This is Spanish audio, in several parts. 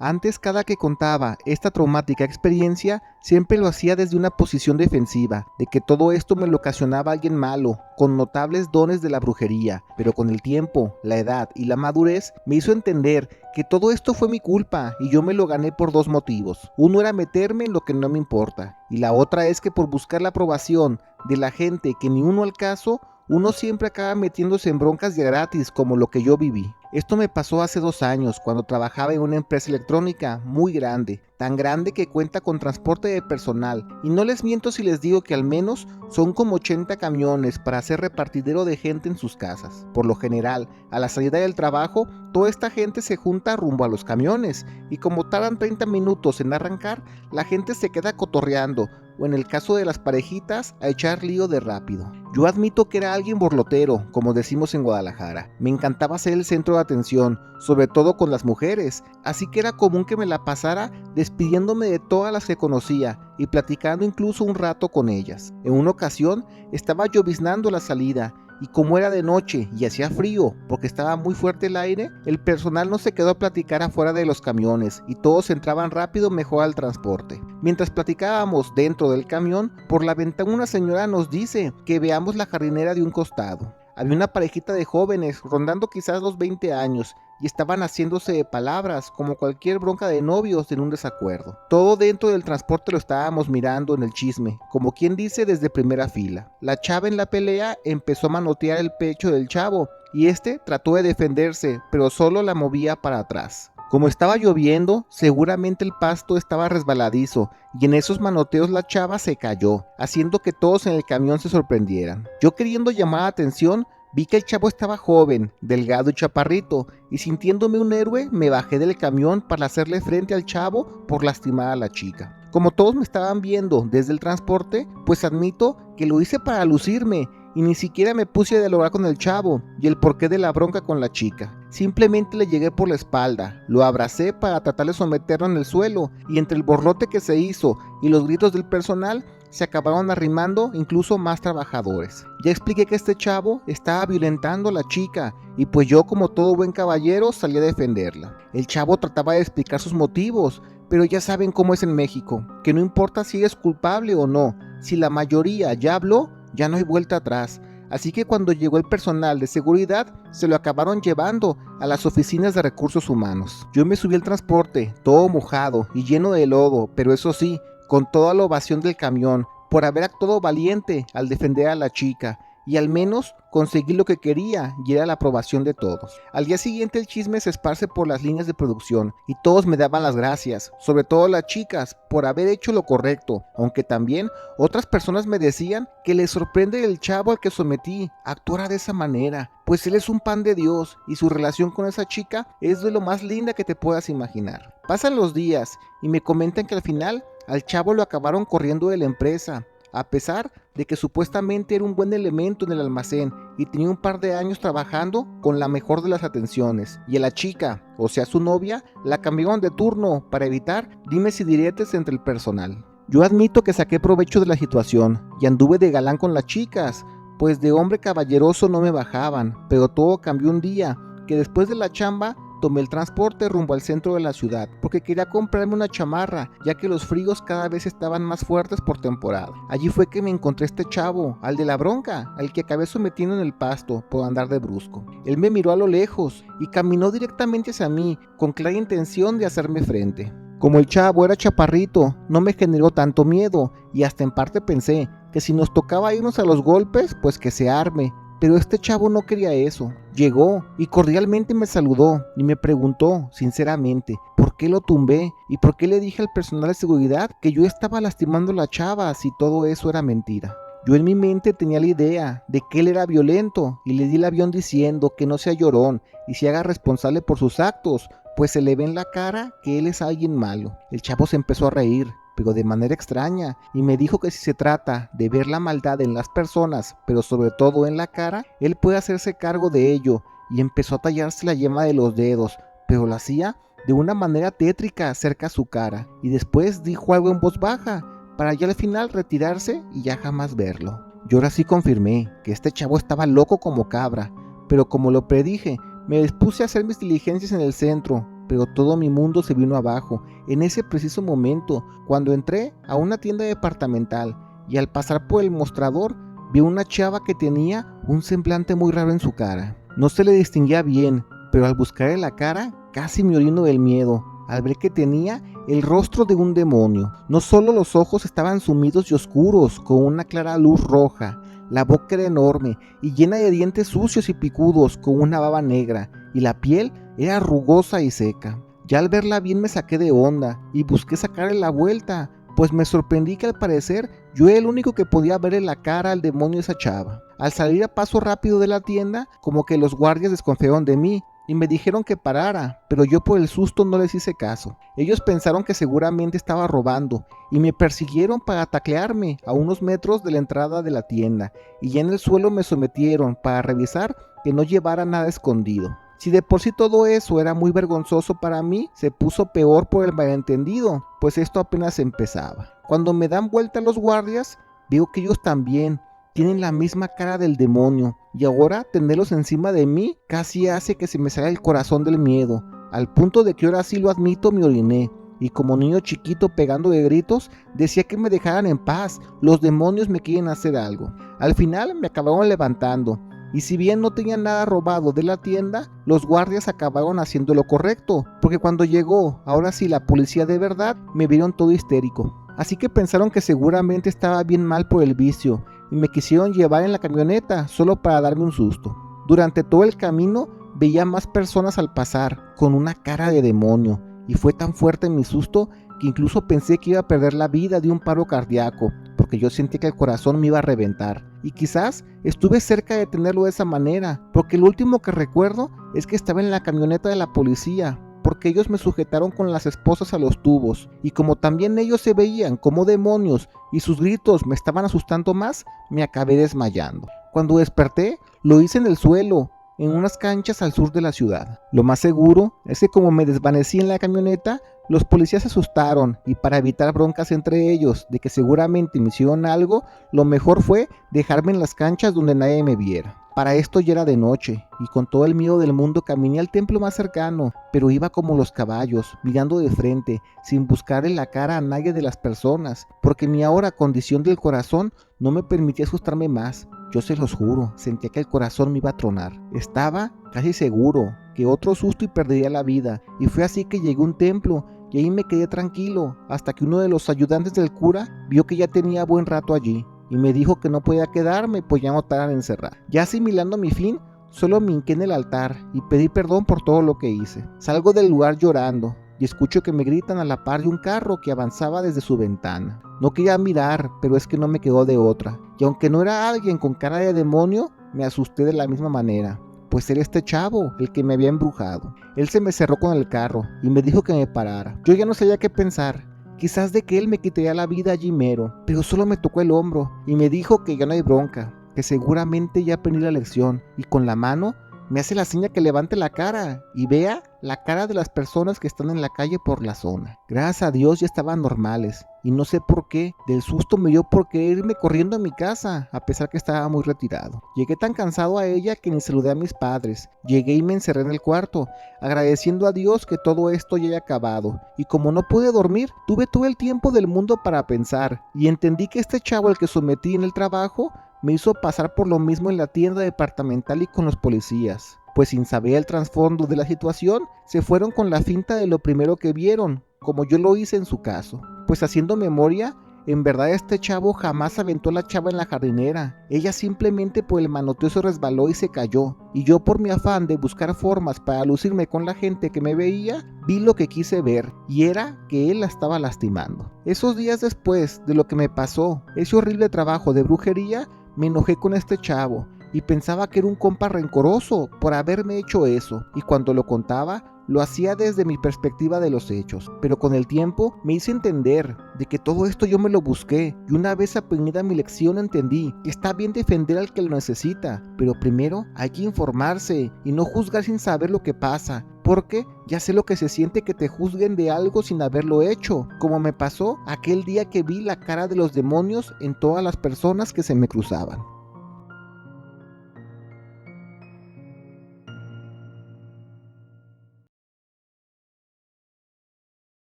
Antes, cada que contaba esta traumática experiencia, siempre lo hacía desde una posición defensiva, de que todo esto me lo ocasionaba alguien malo, con notables dones de la brujería, pero con el tiempo, la edad y la madurez me hizo entender que todo esto fue mi culpa y yo me lo gané por dos motivos. Uno era meterme en lo que no me importa, y la otra es que por buscar la aprobación de la gente que ni uno al caso, uno siempre acaba metiéndose en broncas de gratis como lo que yo viví. Esto me pasó hace 2 años cuando trabajaba en una empresa electrónica muy grande, tan grande que cuenta con transporte de personal, y no les miento si les digo que al menos son como 80 camiones para hacer repartidero de gente en sus casas. Por lo general, a la salida del trabajo, toda esta gente se junta rumbo a los camiones, y como tardan 30 minutos en arrancar, la gente se queda cotorreando, o en el caso de las parejitas, a echar lío de rápido. Yo admito que era alguien borlotero, como decimos en Guadalajara. Me encantaba ser el centro de atención, sobre todo con las mujeres, así que era común que me la pasara despidiéndome de todas las que conocía y platicando incluso un rato con ellas. En una ocasión estaba lloviznando la salida, y como era de noche y hacía frío porque estaba muy fuerte el aire, el personal no se quedó a platicar afuera de los camiones y todos entraban rápido mejor al transporte. Mientras platicábamos dentro del camión, por la ventana una señora nos dice que veamos la jardinera de un costado. Había una parejita de jóvenes, rondando quizás los 20 años, y estaban haciéndose de palabras, como cualquier bronca de novios en un desacuerdo. Todo dentro del transporte lo estábamos mirando en el chisme, como quien dice desde primera fila. La chava en la pelea empezó a manotear el pecho del chavo, y este trató de defenderse, pero solo la movía para atrás. Como estaba lloviendo, seguramente el pasto estaba resbaladizo y en esos manoteos la chava se cayó, haciendo que todos en el camión se sorprendieran. Yo, queriendo llamar la atención, vi que el chavo estaba joven, delgado y chaparrito, y sintiéndome un héroe me bajé del camión para hacerle frente al chavo por lastimar a la chica. Como todos me estaban viendo desde el transporte, pues admito que lo hice para lucirme y ni siquiera me puse a dialogar con el chavo y el porqué de la bronca con la chica. Simplemente le llegué por la espalda, lo abracé para tratar de someterlo en el suelo, y entre el borlote que se hizo y los gritos del personal, se acabaron arrimando incluso más trabajadores. Ya expliqué que este chavo estaba violentando a la chica, y pues yo, como todo buen caballero, salí a defenderla. El chavo trataba de explicar sus motivos, pero ya saben cómo es en México, que no importa si eres culpable o no, si la mayoría ya habló, ya no hay vuelta atrás. Así que cuando llegó el personal de seguridad, se lo acabaron llevando a las oficinas de recursos humanos. Yo me subí al transporte, todo mojado y lleno de lodo, pero eso sí, con toda la ovación del camión, por haber actuado valiente al defender a la chica, y al menos conseguí lo que quería, y era la aprobación de todos. Al día siguiente el chisme se esparce por las líneas de producción, y todos me daban las gracias, sobre todo las chicas, por haber hecho lo correcto, aunque también otras personas me decían que les sorprende el chavo al que sometí actuara de esa manera, pues él es un pan de Dios, y su relación con esa chica es de lo más linda que te puedas imaginar. Pasan los días, y me comentan que al final al chavo lo acabaron corriendo de la empresa, a pesar de que supuestamente era un buen elemento en el almacén y tenía un par de años trabajando con la mejor de las atenciones. Y a la chica, o sea su novia, la cambiaron de turno para evitar dimes y diretes entre el personal. Yo admito que saqué provecho de la situación y anduve de galán con las chicas, pues de hombre caballeroso no me bajaban, pero todo cambió un día, que después de la chamba tomé el transporte rumbo al centro de la ciudad, porque quería comprarme una chamarra, ya que los fríos cada vez estaban más fuertes por temporada. Allí fue que me encontré este chavo, al de la bronca, al que acabé sometiendo en el pasto por andar de brusco. Él me miró a lo lejos y caminó directamente hacia mí, con clara intención de hacerme frente. Como el chavo era chaparrito, no me generó tanto miedo, y hasta en parte pensé que si nos tocaba irnos a los golpes, pues que se arme. Pero este chavo no quería eso. Llegó y cordialmente me saludó y me preguntó, sinceramente, por qué lo tumbé y por qué le dije al personal de seguridad que yo estaba lastimando a la chava si todo eso era mentira. Yo en mi mente tenía la idea de que él era violento y le di el avión diciendo que no sea llorón y se haga responsable por sus actos, pues se le ve en la cara que él es alguien malo. El chavo se empezó a reír, pero de manera extraña, y me dijo que si se trata de ver la maldad en las personas, pero sobre todo en la cara, él puede hacerse cargo de ello, y empezó a tallarse la yema de los dedos, pero lo hacía de una manera tétrica cerca a su cara, y después dijo algo en voz baja, para ya al final retirarse y ya jamás verlo. Yo ahora sí confirmé que este chavo estaba loco como cabra, pero como lo predije, me dispuse a hacer mis diligencias en el centro, pero todo mi mundo se vino abajo en ese preciso momento cuando entré a una tienda departamental y al pasar por el mostrador vi una chava que tenía un semblante muy raro en su cara. No se le distinguía bien, pero al buscarle la cara casi me orino del miedo al ver que tenía el rostro de un demonio. No solo los ojos estaban sumidos y oscuros con una clara luz roja, la boca era enorme y llena de dientes sucios y picudos con una baba negra, y la piel era rugosa y seca. Ya al verla bien me saqué de onda y busqué sacarle la vuelta, pues me sorprendí que al parecer yo era el único que podía verle la cara al demonio de esa chava. Al salir a paso rápido de la tienda, como que los guardias desconfiaron de mí y me dijeron que parara, pero yo por el susto no les hice caso. Ellos pensaron que seguramente estaba robando y me persiguieron para taclearme a unos metros de la entrada de la tienda, y ya en el suelo me sometieron para revisar que no llevara nada escondido. Si de por sí todo eso era muy vergonzoso para mí, se puso peor por el malentendido, pues esto apenas empezaba. Cuando me dan vuelta los guardias, veo que ellos también tienen la misma cara del demonio, y ahora tenerlos encima de mí casi hace que se me salga el corazón del miedo, al punto de que ahora sí lo admito, me oriné, y como niño chiquito pegando de gritos, decía que me dejaran en paz, los demonios me quieren hacer algo. Al final me acabaron levantando, y si bien no tenían nada robado de la tienda, los guardias acabaron haciendo lo correcto, porque cuando llegó, ahora sí, la policía de verdad, me vieron todo histérico. Así que pensaron que seguramente estaba bien mal por el vicio, y me quisieron llevar en la camioneta solo para darme un susto. Durante todo el camino veía más personas al pasar, con una cara de demonio, y fue tan fuerte mi susto que incluso pensé que iba a perder la vida de un paro cardíaco, porque yo sentí que el corazón me iba a reventar. Y quizás estuve cerca de tenerlo de esa manera, porque lo último que recuerdo es que estaba en la camioneta de la policía, porque ellos me sujetaron con las esposas a los tubos, y como también ellos se veían como demonios y sus gritos me estaban asustando más, me acabé desmayando. Cuando desperté, lo hice en el suelo, en unas canchas al sur de la ciudad. Lo más seguro es que como me desvanecí en la camioneta, los policías se asustaron, y para evitar broncas entre ellos de que seguramente me hicieron algo, lo mejor fue dejarme en las canchas donde nadie me viera. Para esto ya era de noche, y con todo el miedo del mundo caminé al templo más cercano, pero iba como los caballos, mirando de frente, sin buscar en la cara a nadie de las personas, porque mi ahora condición del corazón no me permitía asustarme más. Yo se los juro, sentía que el corazón me iba a tronar. Estaba casi seguro que otro susto y perdería la vida, y fue así que llegué a un templo, y ahí me quedé tranquilo, hasta que uno de los ayudantes del cura vio que ya tenía buen rato allí, y me dijo que no podía quedarme, pues ya me estaban encerrado. Ya asimilando mi fin, solo me hinqué en el altar y pedí perdón por todo lo que hice. Salgo del lugar llorando y escucho que me gritan a la par de un carro que avanzaba desde su ventana. No quería mirar, pero es que no me quedó de otra, y aunque no era alguien con cara de demonio, me asusté de la misma manera, pues era este chavo el que me había embrujado. Él se me cerró con el carro y me dijo que me parara. Yo ya no sabía qué pensar. Quizás de que él me quitaría la vida allí mero, pero solo me tocó el hombro y me dijo que ya no hay bronca, que seguramente ya aprendí la lección, y con la mano me hace la seña que levante la cara y vea la cara de las personas que están en la calle por la zona. Gracias a Dios ya estaban normales, y no sé por qué, del susto me dio por querer irme corriendo a mi casa, a pesar que estaba muy retirado. Llegué tan cansado a ella que ni saludé a mis padres. Llegué y me encerré en el cuarto, agradeciendo a Dios que todo esto ya haya acabado, y como no pude dormir, tuve todo el tiempo del mundo para pensar, y entendí que este chavo al que sometí en el trabajo me hizo pasar por lo mismo en la tienda departamental y con los policías, pues sin saber el trasfondo de la situación, se fueron con la finta de lo primero que vieron, como yo lo hice en su caso. Pues haciendo memoria, en verdad este chavo jamás aventó a la chava en la jardinera. Ella simplemente por el manoteo se resbaló y se cayó, y yo por mi afán de buscar formas para lucirme con la gente que me veía, vi lo que quise ver, y era que él la estaba lastimando. Esos días después de lo que me pasó, ese horrible trabajo de brujería, me enojé con este chavo y pensaba que era un compa rencoroso por haberme hecho eso, y cuando lo contaba, lo hacía desde mi perspectiva de los hechos. Pero con el tiempo me hice entender de que todo esto yo me lo busqué, y una vez aprendida mi lección entendí que está bien defender al que lo necesita, pero primero hay que informarse y no juzgar sin saber lo que pasa, porque ya sé lo que se siente que te juzguen de algo sin haberlo hecho, como me pasó aquel día que vi la cara de los demonios en todas las personas que se me cruzaban.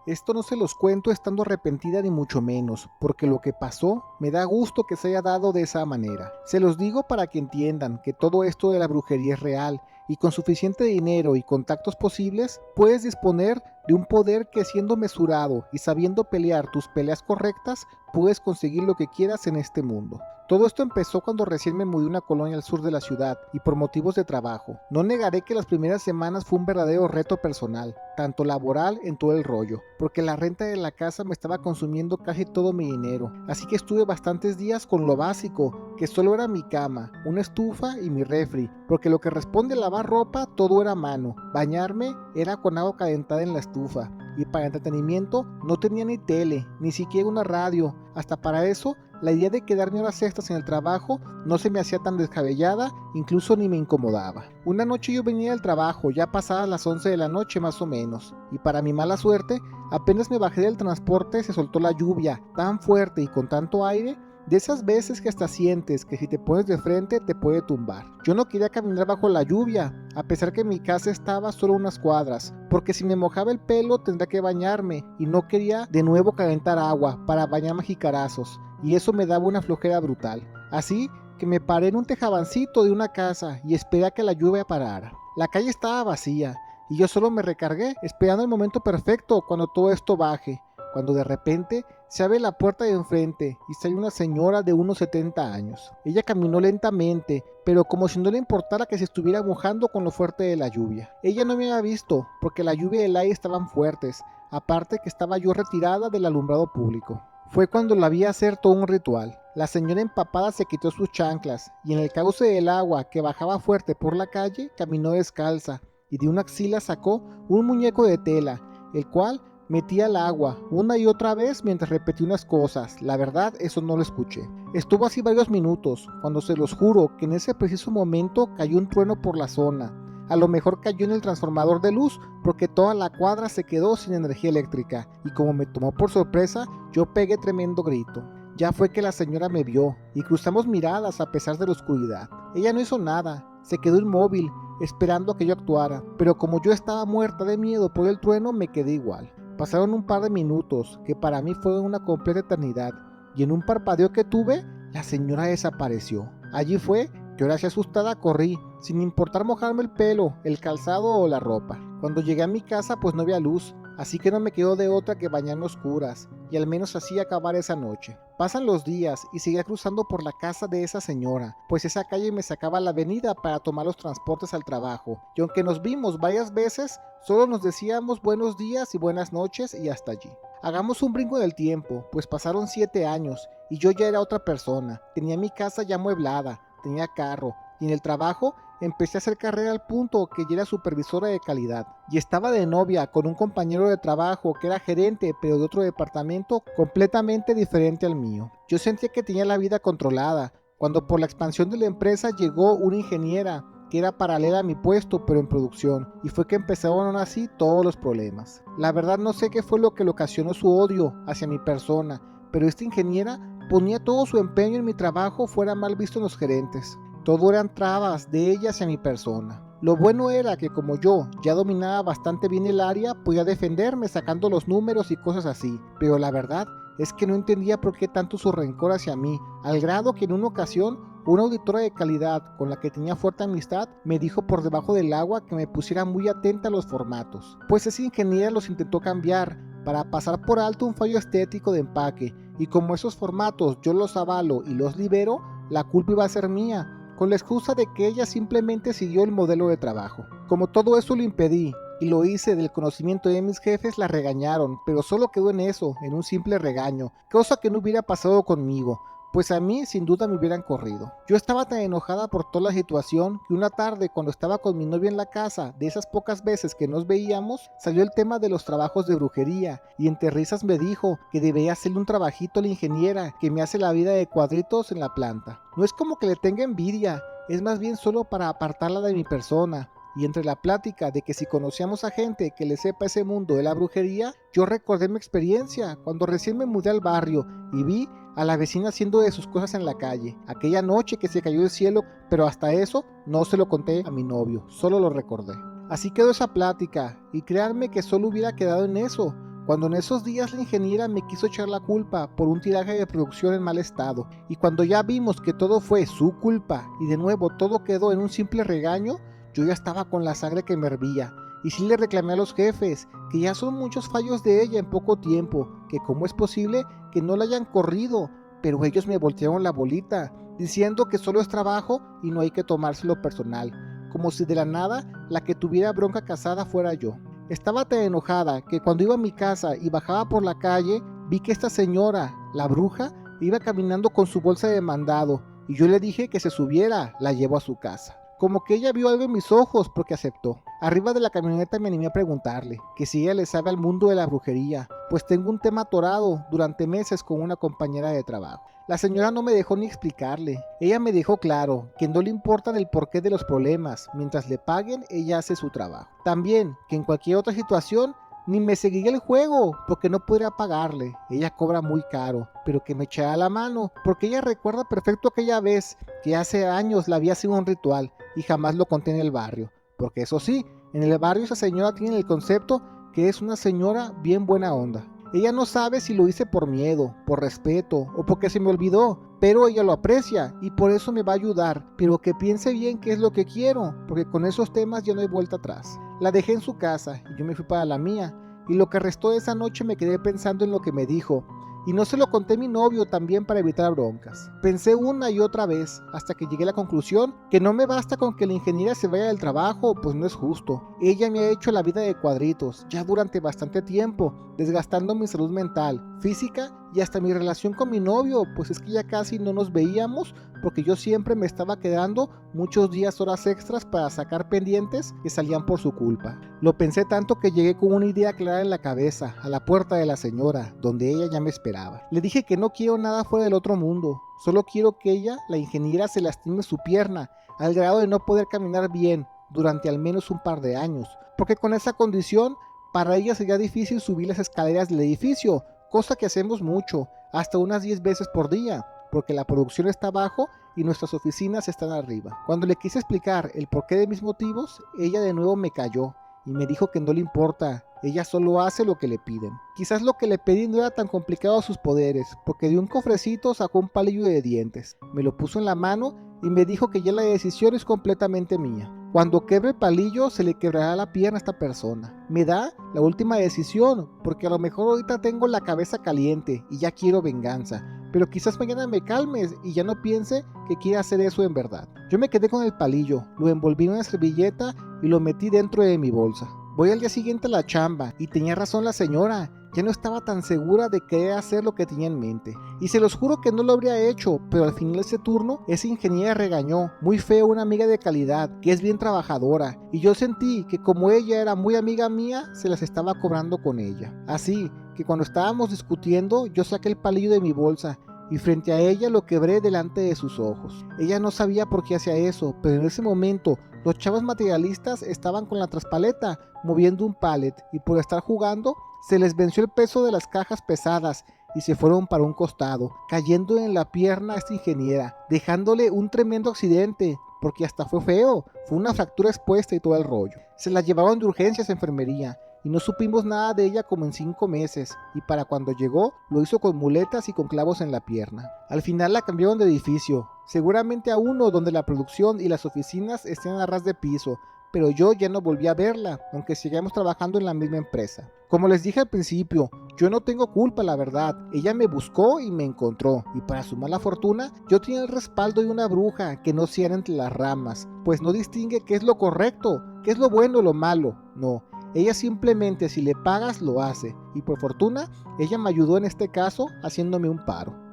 Esto no se los cuento estando arrepentida ni mucho menos, porque lo que pasó me da gusto que se haya dado de esa manera. Se los digo para que entiendan que todo esto de la brujería es real y con suficiente dinero y contactos posibles puedes disponer de un poder que siendo mesurado y sabiendo pelear tus peleas correctas puedes conseguir lo que quieras en este mundo. Todo esto empezó cuando recién me mudé a una colonia al sur de la ciudad y por motivos de trabajo. No negaré que las primeras semanas fue un verdadero reto personal, tanto laboral en todo el rollo, porque la renta de la casa me estaba consumiendo casi todo mi dinero, así que estuve bastantes días con lo básico, que solo era mi cama, una estufa y mi refri, porque lo que responde a lavar ropa todo era a mano, bañarme era con agua calentada en la estufa, y para entretenimiento no tenía ni tele, ni siquiera una radio. Hasta para eso, la idea de quedarme horas extras en el trabajo no se me hacía tan descabellada, incluso ni me incomodaba. Una noche yo venía del trabajo, ya pasadas las 11 de la noche más o menos, y para mi mala suerte, apenas me bajé del transporte se soltó la lluvia, tan fuerte y con tanto aire, de esas veces que hasta sientes que si te pones de frente te puede tumbar. Yo no quería caminar bajo la lluvia, a pesar que mi casa estaba solo unas cuadras, porque si me mojaba el pelo tendría que bañarme y no quería de nuevo calentar agua para bañarme a jicarazos, y eso me daba una flojera brutal. Así que me paré en un tejabancito de una casa y esperé a que la lluvia parara. La calle estaba vacía y yo solo me recargué esperando el momento perfecto cuando todo esto baje, cuando de repente se abre la puerta de enfrente y sale una señora de unos 70 años. Ella caminó lentamente, pero como si no le importara que se estuviera mojando con lo fuerte de la lluvia. Ella no me había visto, porque la lluvia y el aire estaban fuertes, aparte que estaba yo retirada del alumbrado público. Fue cuando la vi hacer todo un ritual. La señora empapada se quitó sus chanclas y en el cauce del agua que bajaba fuerte por la calle caminó descalza y de una axila sacó un muñeco de tela, el cual metía al agua una y otra vez mientras repetía unas cosas. La verdad, eso no lo escuché. Estuvo así varios minutos, cuando se los juro que en ese preciso momento cayó un trueno por la zona. A lo mejor cayó en el transformador de luz, porque toda la cuadra se quedó sin energía eléctrica, y como me tomó por sorpresa, yo pegué tremendo grito. Ya fue que la señora me vio, y cruzamos miradas a pesar de la oscuridad. Ella no hizo nada, se quedó inmóvil, esperando a que yo actuara, pero como yo estaba muerta de miedo por el trueno, me quedé igual. Pasaron un par de minutos, que para mí fue una completa eternidad, y en un parpadeo que tuve, la señora desapareció. Allí fue que ahora sí asustada corrí, sin importar mojarme el pelo, el calzado o la ropa. Cuando llegué a mi casa pues no había luz, así que no me quedó de otra que bañarme a oscuras, y al menos así acabar esa noche. Pasan los días y seguía cruzando por la casa de esa señora, pues esa calle me sacaba a la avenida para tomar los transportes al trabajo, y aunque nos vimos varias veces, solo nos decíamos buenos días y buenas noches y hasta allí. Hagamos un brinco del tiempo, pues pasaron 7 años y yo ya era otra persona, tenía mi casa ya amueblada, tenía carro y en el trabajo empecé a hacer carrera al punto que ya era supervisora de calidad y estaba de novia con un compañero de trabajo que era gerente pero de otro departamento completamente diferente al mío. Yo sentía que tenía la vida controlada cuando por la expansión de la empresa llegó una ingeniera que era paralela a mi puesto pero en producción, y fue que empezaron así todos los problemas. La verdad no sé qué fue lo que le ocasionó su odio hacia mi persona, pero esta ingeniera ponía todo su empeño en mi trabajo fuera mal visto en los gerentes. Todo eran trabas de ella hacia mi persona. Lo bueno era que como yo ya dominaba bastante bien el área, podía defenderme sacando los números y cosas así, pero la verdad es que no entendía por qué tanto su rencor hacia mí, al grado que en una ocasión una auditora de calidad con la que tenía fuerte amistad me dijo por debajo del agua que me pusiera muy atenta a los formatos, pues esa ingeniera los intentó cambiar para pasar por alto un fallo estético de empaque, y como esos formatos yo los avalo y los libero, la culpa iba a ser mía, con la excusa de que ella simplemente siguió el modelo de trabajo. Como todo eso lo impedí y lo hice del conocimiento de mis jefes, la regañaron, pero solo quedó en eso, en un simple regaño, cosa que no hubiera pasado conmigo, pues a mí sin duda me hubieran corrido. Yo estaba tan enojada por toda la situación que una tarde cuando estaba con mi novia en la casa, de esas pocas veces que nos veíamos, salió el tema de los trabajos de brujería y entre risas me dijo que debería hacerle un trabajito a la ingeniera que me hace la vida de cuadritos en la planta. No es como que le tenga envidia, es más bien solo para apartarla de mi persona. Y entre la plática de que si conocíamos a gente que le sepa ese mundo de la brujería, yo recordé mi experiencia cuando recién me mudé al barrio y vi a la vecina haciendo de sus cosas en la calle, aquella noche que se cayó del cielo, pero hasta eso no se lo conté a mi novio, solo lo recordé. Así quedó esa plática, y créanme que solo hubiera quedado en eso, cuando en esos días la ingeniera me quiso echar la culpa por un tiraje de producción en mal estado, y cuando ya vimos que todo fue su culpa y de nuevo todo quedó en un simple regaño, yo ya estaba con la sangre que me hervía, y sí le reclamé a los jefes que ya son muchos fallos de ella en poco tiempo, que cómo es posible que no la hayan corrido, pero ellos me voltearon la bolita, diciendo que solo es trabajo y no hay que tomárselo personal, como si de la nada la que tuviera bronca casada fuera yo. Estaba tan enojada que cuando iba a mi casa y bajaba por la calle, vi que esta señora, la bruja, iba caminando con su bolsa de mandado, y yo le dije que se subiera, la llevo a su casa. Como que ella vio algo en mis ojos porque aceptó. Arriba de la camioneta me animé a preguntarle que si ella le sabe al mundo de la brujería, pues tengo un tema atorado durante meses con una compañera de trabajo. La señora no me dejó ni explicarle. Ella me dejó claro que no le importa el porqué de los problemas, mientras le paguen ella hace su trabajo. También que en cualquier otra situación ni me seguiría el juego porque no podría pagarle, ella cobra muy caro, pero que me echara la mano porque ella recuerda perfecto aquella vez que hace años la había sido un ritual y jamás lo conté en el barrio, porque eso sí, en el barrio esa señora tiene el concepto que es una señora bien buena onda. Ella no sabe si lo hice por miedo, por respeto o porque se me olvidó, pero ella lo aprecia y por eso me va a ayudar, pero que piense bien qué es lo que quiero, porque con esos temas ya no hay vuelta atrás. La dejé en su casa y yo me fui para la mía, y lo que restó de esa noche me quedé pensando en lo que me dijo, y no se lo conté a mi novio también para evitar broncas. Pensé una y otra vez hasta que llegué a la conclusión que no me basta con que la ingeniera se vaya del trabajo, pues no es justo. Ella me ha hecho la vida de cuadritos ya durante bastante tiempo, desgastando mi salud mental, física y hasta mi relación con mi novio, pues es que ya casi no nos veíamos porque yo siempre me estaba quedando muchos días horas extras para sacar pendientes que salían por su culpa. Lo pensé tanto que llegué con una idea clara en la cabeza, a la puerta de la señora, donde ella ya me esperaba. Le dije que no quiero nada fuera del otro mundo, solo quiero que ella, la ingeniera, se lastime su pierna, al grado de no poder caminar bien durante al menos un par de años, porque con esa condición, para ella sería difícil subir las escaleras del edificio, cosa que hacemos mucho, hasta unas 10 veces por día, porque la producción está abajo y nuestras oficinas están arriba. Cuando le quise explicar el porqué de mis motivos, ella de nuevo me calló y me dijo que no le importa, ella solo hace lo que le piden. Quizás lo que le pedí no era tan complicado a sus poderes, porque de un cofrecito sacó un palillo de dientes, me lo puso en la mano y me dijo que ya la decisión es completamente mía. Cuando quebre el palillo se le quebrará la pierna a esta persona. Me da la última decisión, porque a lo mejor ahorita tengo la cabeza caliente y ya quiero venganza, pero quizás mañana me calmes y ya no piense que quiere hacer eso en verdad. Yo me quedé con el palillo, lo envolví en una servilleta y lo metí dentro de mi bolsa. Voy al día siguiente a la chamba y tenía razón la señora, ya no estaba tan segura de querer hacer lo que tenía en mente. Y se los juro que no lo habría hecho, pero al final de ese turno, esa ingeniera regañó muy feo a una amiga de calidad, que es bien trabajadora, y yo sentí que como ella era muy amiga mía, se las estaba cobrando con ella. Así que cuando estábamos discutiendo, yo saqué el palillo de mi bolsa, y frente a ella lo quebré delante de sus ojos. Ella no sabía por qué hacía eso, pero en ese momento los chavos materialistas estaban con la traspaleta moviendo un pallet y por estar jugando se les venció el peso de las cajas pesadas y se fueron para un costado, cayendo en la pierna a esta ingeniera, dejándole un tremendo accidente, porque hasta fue feo, fue una fractura expuesta y todo el rollo. Se la llevaron de urgencias a enfermería y no supimos nada de ella como en 5 meses, y para cuando llegó lo hizo con muletas y con clavos en la pierna. Al final la cambiaron de edificio, seguramente a uno donde la producción y las oficinas estén a ras de piso, pero yo ya no volví a verla, aunque sigamos trabajando en la misma empresa. Como les dije al principio, yo no tengo culpa, la verdad. Ella me buscó y me encontró, y para su mala fortuna, yo tenía el respaldo de una bruja que no cierra entre las ramas, pues no distingue qué es lo correcto, qué es lo bueno o lo malo, no. Ella simplemente si le pagas lo hace, y por fortuna, ella me ayudó en este caso haciéndome un paro.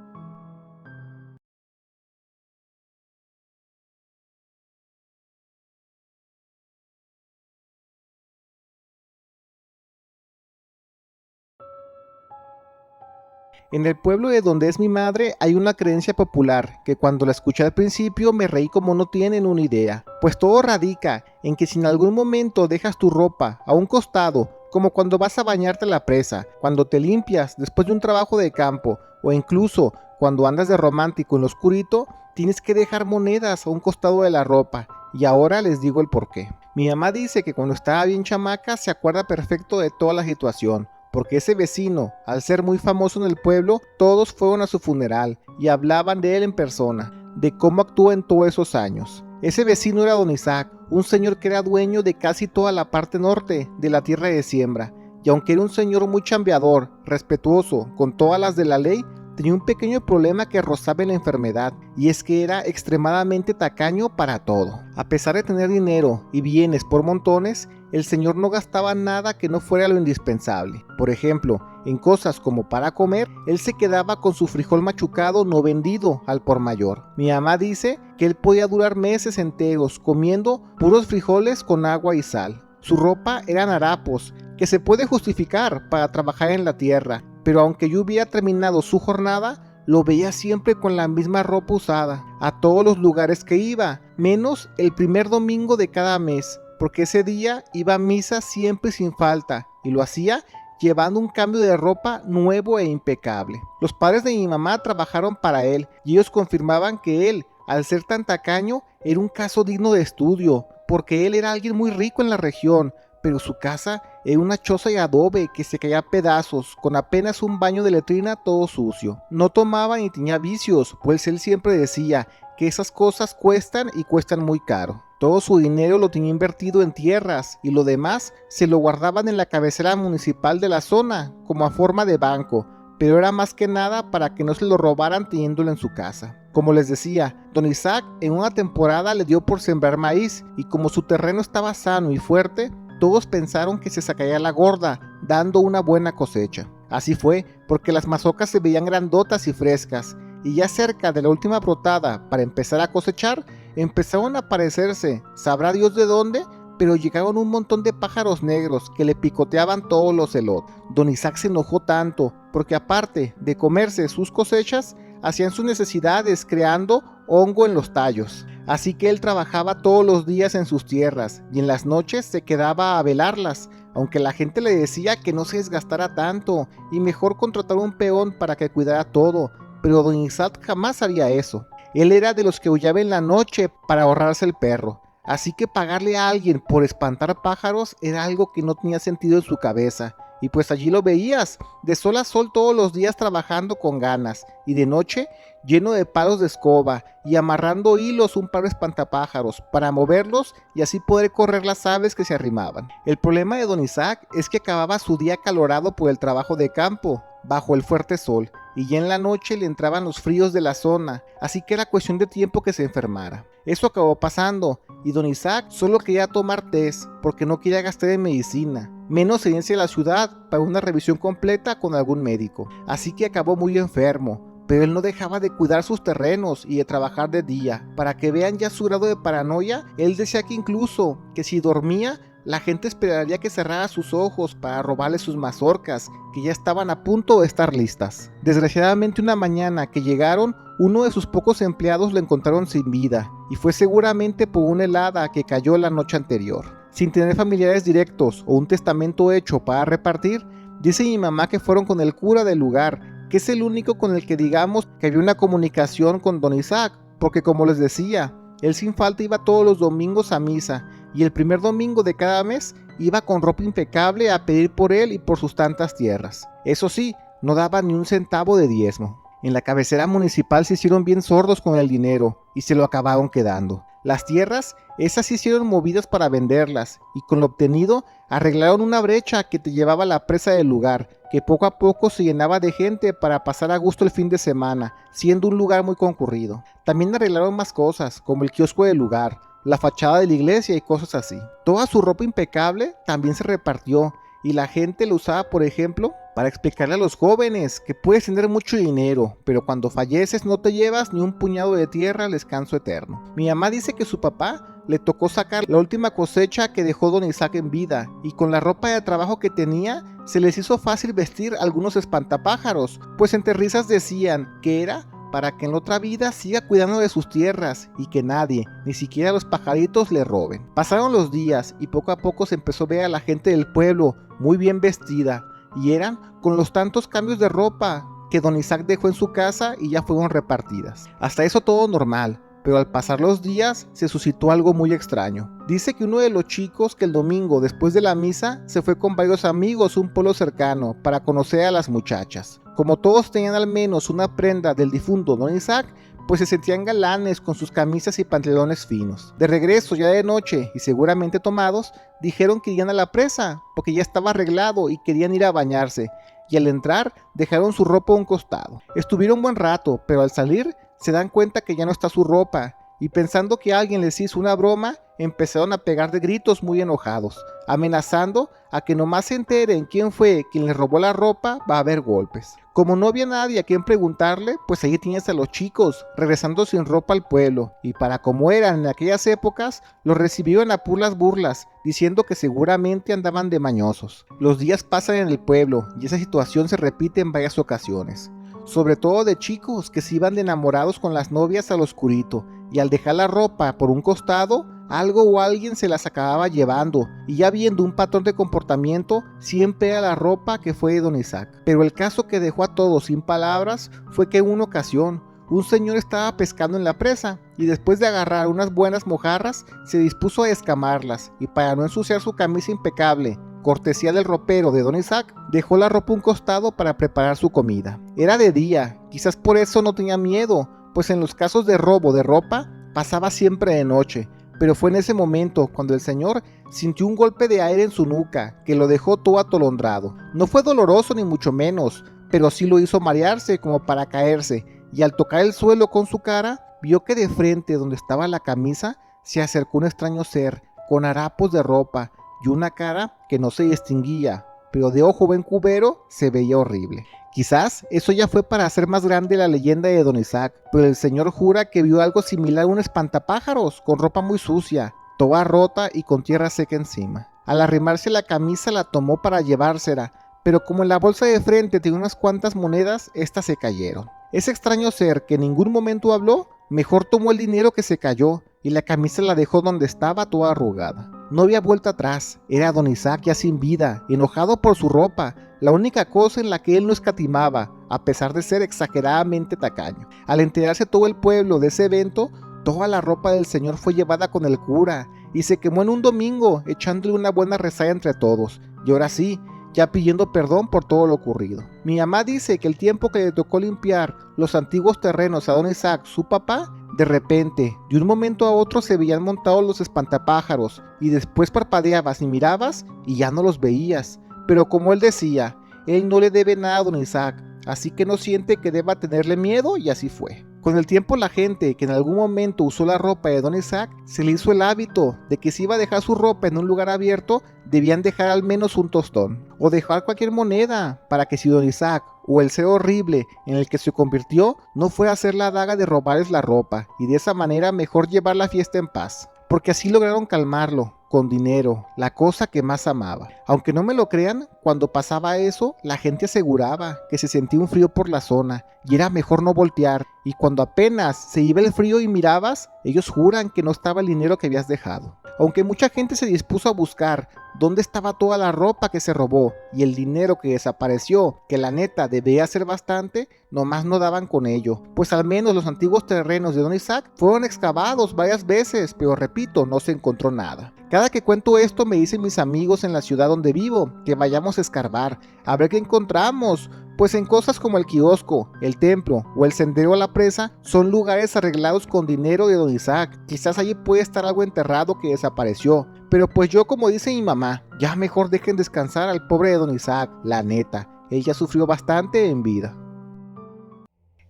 En el pueblo de donde es mi madre hay una creencia popular que cuando la escuché al principio me reí como no tienen una idea, pues todo radica en que si en algún momento dejas tu ropa a un costado, como cuando vas a bañarte a la presa, cuando te limpias después de un trabajo de campo o incluso cuando andas de romántico en lo oscurito, tienes que dejar monedas a un costado de la ropa. Y ahora les digo el porqué. Mi mamá dice que cuando estaba bien chamaca se acuerda perfecto de toda la situación, porque ese vecino, al ser muy famoso en el pueblo, todos fueron a su funeral y hablaban de él en persona, de cómo actuó en todos esos años. Ese vecino era don Isaac, un señor que era dueño de casi toda la parte norte de la tierra de siembra, y aunque era un señor muy chambeador, respetuoso, con todas las de la ley, tenía un pequeño problema que rozaba en la enfermedad, y es que era extremadamente tacaño para todo. A pesar de tener dinero y bienes por montones, el señor no gastaba nada que no fuera lo indispensable. Por ejemplo, en cosas como para comer, él se quedaba con su frijol machucado no vendido al por mayor. Mi mamá dice que él podía durar meses enteros comiendo puros frijoles con agua y sal. Su ropa eran harapos, que se puede justificar para trabajar en la tierra, pero aunque yo hubiera terminado su jornada, lo veía siempre con la misma ropa usada, a todos los lugares que iba, menos el primer domingo de cada mes, porque ese día iba a misa siempre sin falta, y lo hacía llevando un cambio de ropa nuevo e impecable. Los padres de mi mamá trabajaron para él, y ellos confirmaban que él, al ser tan tacaño, era un caso digno de estudio, porque él era alguien muy rico en la región, pero su casa era una choza de adobe que se caía a pedazos, con apenas un baño de letrina todo sucio. No tomaba ni tenía vicios, pues él siempre decía que esas cosas cuestan y cuestan muy caro. Todo su dinero lo tenía invertido en tierras y lo demás se lo guardaban en la cabecera municipal de la zona, como a forma de banco, pero era más que nada para que no se lo robaran teniéndolo en su casa. Como les decía, don Isaac en una temporada le dio por sembrar maíz y como su terreno estaba sano y fuerte, todos pensaron que se sacaría la gorda, dando una buena cosecha. Así fue, porque las mazorcas se veían grandotas y frescas, y ya cerca de la última brotada para empezar a cosechar, empezaron a aparecerse, sabrá Dios de dónde, pero llegaron un montón de pájaros negros que le picoteaban todos los elotes. Don Isaac se enojó tanto, porque aparte de comerse sus cosechas, hacían sus necesidades creando hongo en los tallos. Así que él trabajaba todos los días en sus tierras y en las noches se quedaba a velarlas, aunque la gente le decía que no se desgastara tanto y mejor contratar un peón para que cuidara todo, pero don Isaac jamás haría eso. Él era de los que huyaba en la noche para ahorrarse el perro, así que pagarle a alguien por espantar pájaros era algo que no tenía sentido en su cabeza. Y pues allí lo veías, de sol a sol todos los días trabajando con ganas, y de noche lleno de palos de escoba y amarrando hilos un par de espantapájaros para moverlos y así poder correr las aves que se arrimaban. El problema de don Isaac es que acababa su día acalorado por el trabajo de campo, bajo el fuerte sol, y ya en la noche le entraban los fríos de la zona, así que era cuestión de tiempo que se enfermara. Eso acabó pasando, y don Isaac solo quería tomar test, porque no quería gastar en medicina, menos en irse a la ciudad para una revisión completa con algún médico. Así que acabó muy enfermo, pero él no dejaba de cuidar sus terrenos y de trabajar de día. Para que vean ya su grado de paranoia, él decía que incluso que si dormía, la gente esperaría que cerrara sus ojos para robarle sus mazorcas, que ya estaban a punto de estar listas. Desgraciadamente una mañana que llegaron, uno de sus pocos empleados lo encontraron sin vida, y fue seguramente por una helada que cayó la noche anterior. Sin tener familiares directos o un testamento hecho para repartir, dice mi mamá que fueron con el cura del lugar, que es el único con el que digamos que había una comunicación con don Isaac, porque como les decía, él sin falta iba todos los domingos a misa, y el primer domingo de cada mes iba con ropa impecable a pedir por él y por sus tantas tierras. Eso sí, no daba ni un centavo de diezmo. En la cabecera municipal se hicieron bien sordos con el dinero y se lo acabaron quedando. Las tierras, esas se hicieron movidas para venderlas, y con lo obtenido arreglaron una brecha que te llevaba a la presa del lugar, que poco a poco se llenaba de gente para pasar a gusto el fin de semana, siendo un lugar muy concurrido. También arreglaron más cosas, como el kiosco del lugar, la fachada de la iglesia y cosas así. Toda su ropa impecable también se repartió, y la gente lo usaba, por ejemplo, para explicarle a los jóvenes que puedes tener mucho dinero, pero cuando falleces no te llevas ni un puñado de tierra al descanso eterno. Mi mamá dice que su papá le tocó sacar la última cosecha que dejó don Isaac en vida, y con la ropa de trabajo que tenía, se les hizo fácil vestir algunos espantapájaros, pues entre risas decían que era para que en la otra vida siga cuidando de sus tierras y que nadie, ni siquiera los pajaritos, le roben. Pasaron los días y poco a poco se empezó a ver a la gente del pueblo muy bien vestida, y eran con los tantos cambios de ropa que don Isaac dejó en su casa y ya fueron repartidas. Hasta eso todo normal, pero al pasar los días se suscitó algo muy extraño. Dice que uno de los chicos que el domingo después de la misa se fue con varios amigos a un pueblo cercano para conocer a las muchachas. Como todos tenían al menos una prenda del difunto don Isaac, pues se sentían galanes con sus camisas y pantalones finos. De regreso ya de noche y seguramente tomados, dijeron que irían a la presa porque ya estaba arreglado y querían ir a bañarse, y al entrar dejaron su ropa a un costado. Estuvieron un buen rato, pero al salir se dan cuenta que ya no está su ropa, y pensando que alguien les hizo una broma, empezaron a pegar de gritos muy enojados, amenazando a que nomás se enteren quién fue quien les robó la ropa, va a haber golpes. Como no había nadie a quien preguntarle, pues ahí tienes a los chicos regresando sin ropa al pueblo, y para como eran en aquellas épocas, los recibieron a puras burlas, diciendo que seguramente andaban de mañosos. Los días pasan en el pueblo y esa situación se repite en varias ocasiones, sobre todo de chicos que se iban de enamorados con las novias al oscurito, y al dejar la ropa por un costado, algo o alguien se las acababa llevando, y ya viendo un patrón de comportamiento, siempre era la ropa que fue de don Isaac. Pero el caso que dejó a todos sin palabras fue que en una ocasión, un señor estaba pescando en la presa, y después de agarrar unas buenas mojarras, se dispuso a escamarlas, y para no ensuciar su camisa impecable, cortesía del ropero de don Isaac, dejó la ropa a un costado para preparar su comida. Era de día, quizás por eso no tenía miedo, pues en los casos de robo de ropa pasaba siempre de noche, pero fue en ese momento cuando el señor sintió un golpe de aire en su nuca que lo dejó todo atolondrado. No fue doloroso ni mucho menos, pero sí lo hizo marearse como para caerse, y al tocar el suelo con su cara, vio que de frente donde estaba la camisa se acercó un extraño ser con harapos de ropa y una cara que no se distinguía, pero de ojo buen cubero se veía horrible. Quizás eso ya fue para hacer más grande la leyenda de don Isaac, pero el señor jura que vio algo similar a un espantapájaros con ropa muy sucia, toda rota y con tierra seca encima. Al arrimarse la camisa la tomó para llevársela, pero como en la bolsa de frente tenía unas cuantas monedas, estas se cayeron. Ese extraño ser que en ningún momento habló, mejor tomó el dinero que se cayó y la camisa la dejó donde estaba toda arrugada. No había vuelta atrás, era don Isaac ya sin vida, enojado por su ropa, la única cosa en la que él no escatimaba, a pesar de ser exageradamente tacaño. Al enterarse todo el pueblo de ese evento, toda la ropa del señor fue llevada con el cura y se quemó en un domingo, echándole una buena rezada entre todos, y ahora sí, ya pidiendo perdón por todo lo ocurrido. Mi mamá dice que el tiempo que le tocó limpiar los antiguos terrenos a don Isaac, su papá, de repente, de un momento a otro se veían montados los espantapájaros, y después parpadeabas y mirabas y ya no los veías. Pero como él decía, él no le debe nada a don Isaac, así que no siente que deba tenerle miedo, y así fue. Con el tiempo la gente que en algún momento usó la ropa de don Isaac se le hizo el hábito de que si iba a dejar su ropa en un lugar abierto debían dejar al menos un tostón o dejar cualquier moneda para que si don Isaac o el ser horrible en el que se convirtió no fuera a hacer la daga de robarles la ropa y de esa manera mejor llevar la fiesta en paz, porque así lograron calmarlo con dinero, la cosa que más amaba. Aunque no me lo crean, cuando pasaba eso, la gente aseguraba que se sentía un frío por la zona y era mejor no voltear, y cuando apenas se iba el frío y mirabas, ellos juran que no estaba el dinero que habías dejado. Aunque mucha gente se dispuso a buscar dónde estaba toda la ropa que se robó y el dinero que desapareció, que la neta debía ser bastante, nomás no daban con ello, pues al menos los antiguos terrenos de don Isaac fueron excavados varias veces, pero repito, no se encontró nada. Cada que cuento esto me dicen mis amigos en la ciudad donde vivo que vayamos a escarbar, a ver qué encontramos, pues en cosas como el kiosco, el templo o el sendero a la presa son lugares arreglados con dinero de don Isaac. Quizás allí puede estar algo enterrado que desapareció, pero pues yo, como dice mi mamá, ya mejor dejen descansar al pobre de don Isaac, la neta, él ya sufrió bastante en vida.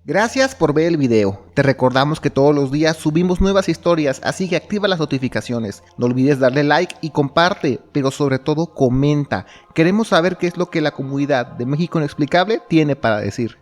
Gracias por ver el video. Te recordamos que todos los días subimos nuevas historias, así que activa las notificaciones. No olvides darle like y comparte, pero sobre todo comenta. Queremos saber qué es lo que la comunidad de México Inexplicable tiene para decir.